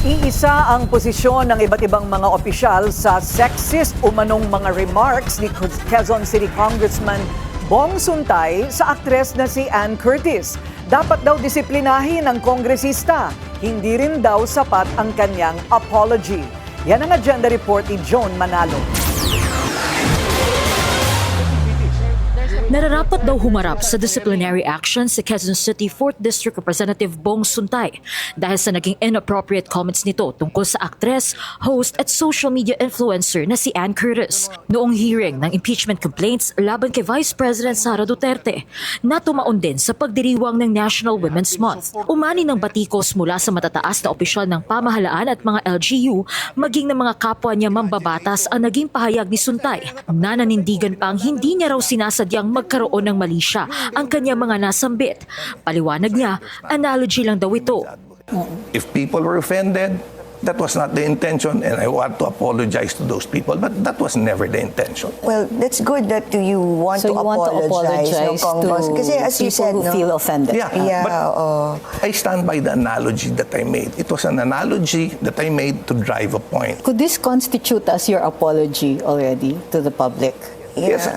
Iisa ang posisyon ng iba't ibang mga opisyal sa sexist umanong mga remarks ni Quezon City Congressman Bong Suntay sa aktres na si Ann Curtis. Dapat daw disiplinahin ang kongresista, hindi rin daw sapat ang kanyang apology. Yan ang agenda report ni Joan Manalo. Nararapat daw humarap sa disciplinary action si Quezon City 4th District Representative Bong Suntay dahil sa naging inappropriate comments nito tungkol sa aktres, host at social media influencer na si Ann Curtis. Noong hearing ng impeachment complaints laban kay Vice President Sara Duterte na tumaon din sa pagdiriwang ng National Women's Month. Umani ng batikos mula sa matataas na opisyal ng pamahalaan at mga LGU maging ng mga kapwa niya mambabatas ang naging pahayag ni Suntay na nanindigan pang hindi niya raw sinasadyang magkaroon ng mali siya ang kanyang mga nasambit. Paliwanag niya, analogy lang daw ito. If people were offended, that was not the intention and I want to apologize to those people, but that was never the intention. Well, that's good that you want So to you want to apologize. apologize to Kasi as you people said, who feel offended. Yeah, but I stand by the analogy that I made. It was an analogy that I made to drive a point. Could this constitute as your apology already to the public? Yes,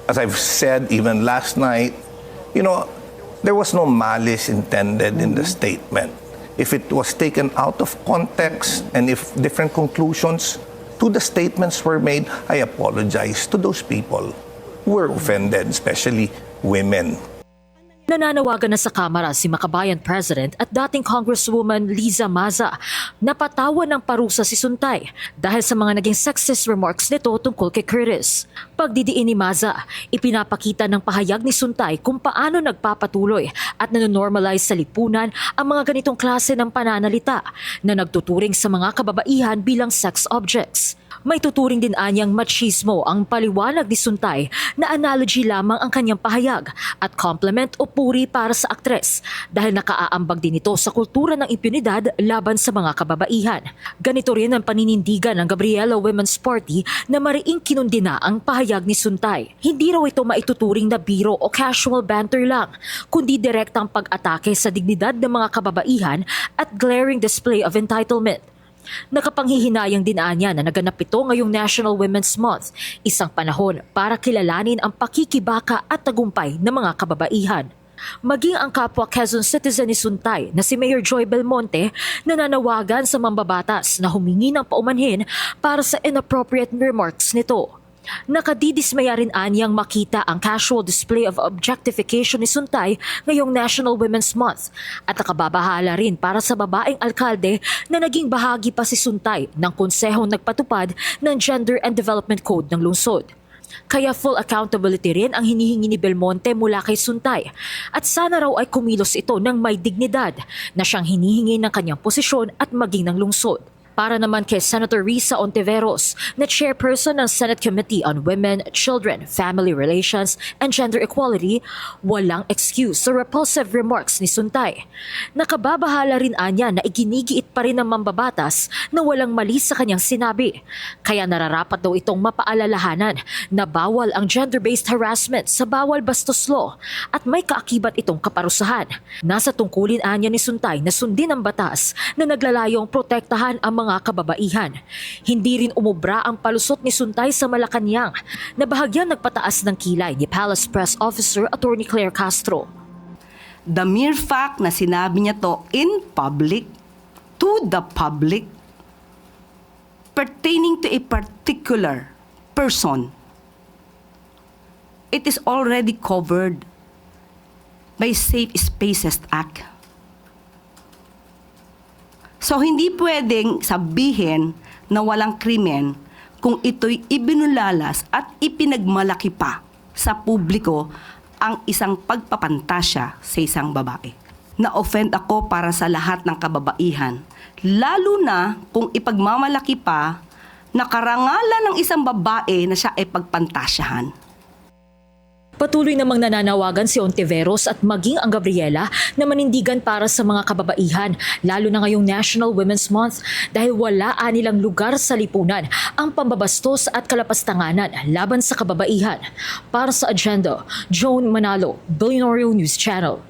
as I've said even last night, there was no malice intended in the statement. If it was taken out of context and if different conclusions to the statements were made, I apologize to those people who were offended, especially women. Nananawagan na sa Kamara si Makabayan President at dating Congresswoman Liza Maza na patawan ng parusa si Suntay dahil sa mga naging sexist remarks nito tungkol kay Curtis. Pagdidiin ni Maza, ipinapakita ng pahayag ni Suntay kung paano nagpapatuloy at nanonormalize sa lipunan ang mga ganitong klase ng pananalita na nagtuturing sa mga kababaihan bilang sex objects. May tuturing din anyang machismo ang paliwanag ni Suntay na analogy lamang ang kanyang pahayag at compliment o puri para sa aktres dahil nakaaambag din ito sa kultura ng impunidad laban sa mga kababaihan. Ganito rin ang paninindigan ng Gabriela Women's Party na mariing kinundina ang pahayag ni Suntay. Hindi raw ito maituturing na biro o casual banter lang, kundi direktang pag-atake sa dignidad ng mga kababaihan at glaring display of entitlement. Nakapanghihinayang din anya na naganap ito ngayong National Women's Month, isang panahon para kilalanin ang pakikibaka at tagumpay ng mga kababaihan. Maging ang kapwa Quezon citizen ni Suntay na si Mayor Joy Belmonte nananawagan sa mambabatas na humingi ng paumanhin para sa inappropriate remarks nito. Nakadidismaya rin anyang makita ang casual display of objectification ni Suntay ngayong National Women's Month at nakababahala rin para sa babaeng alkalde na naging bahagi pa si Suntay ng konsehong nagpatupad ng Gender and Development Code ng lungsod. Kaya full accountability rin ang hinihingi ni Belmonte mula kay Suntay at sana raw ay kumilos ito ng may dignidad na siyang hinihingi ng kanyang posisyon at maging ng lungsod. Para naman kay Senator Risa Ontiveros na chairperson ng Senate Committee on Women, Children, Family Relations, and Gender Equality, walang excuse sa repulsive remarks ni Suntay. Nakababahala rin anya na iginigiit pa rin ng mambabatas na walang mali sa kanyang sinabi. Kaya nararapat daw itong mapaalalahanan na bawal ang gender-based harassment sa bawal bastos law at may kaakibat itong kaparusahan. Nasa tungkulin anya ni Suntay na sundin ang batas na naglalayong protektahan ang mga kababaihan. Hindi rin umubra ang palusot ni Suntay sa Malacanang na bahagyang nagpataas ng kilay ni Palace Press Officer Attorney Claire Castro. The mere fact na sinabi niya to in public, to the public, pertaining to a particular person, it is already covered by Safe Spaces Act. So, hindi pwedeng sabihin na walang krimen kung ito'y ibinulalas at ipinagmalaki pa sa publiko ang isang pagpapantasya sa isang babae. Na-offend ako para sa lahat ng kababaihan, lalo na kung ipagmamalaki pa na karangalan ng isang babae na siya ay pagpantasyahan. Patuloy namang nananawagan si Ontiveros at maging ang Gabriela na manindigan para sa mga kababaihan, lalo na ngayong National Women's Month dahil wala anilang lugar sa lipunan ang pambabastos at kalapastanganan laban sa kababaihan. Para sa agenda, Joan Manalo, Billionaire News Channel.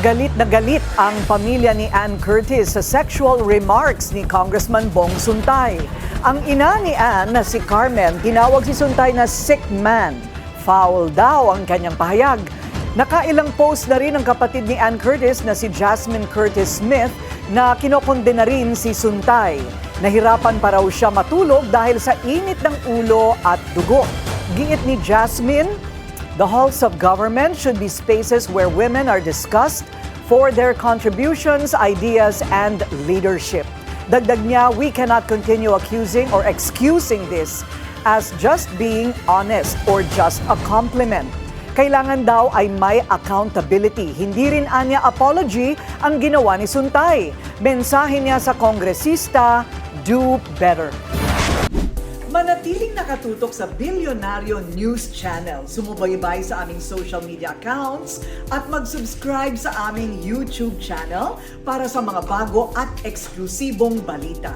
Galit na galit ang pamilya ni Ann Curtis sa sexual remarks ni Congressman Bong Suntay. Ang ina ni Ann na si Carmen tinawag si Suntay na sick man. Foul daw ang kanyang pahayag. Nakailang post na rin ang kapatid ni Ann Curtis na si Jasmine Curtis Smith na kinokondena rin si Suntay. Nahirapan pa raw siya matulog dahil sa init ng ulo at dugo. Giit ni Jasmine, the halls of government should be spaces where women are discussed for their contributions, ideas, and leadership. Dagdag niya, we cannot continue accusing or excusing this as just being honest or just a compliment. Kailangan daw ay may accountability. Hindi rin anya apology ang ginawa ni Suntay. Mensahe niya sa kongresista, do better. Manatiling nakatutok sa Bilyonaryo News Channel. Sumubaybay sa aming social media accounts at mag-subscribe sa aming YouTube channel para sa mga bago at eksklusibong balita.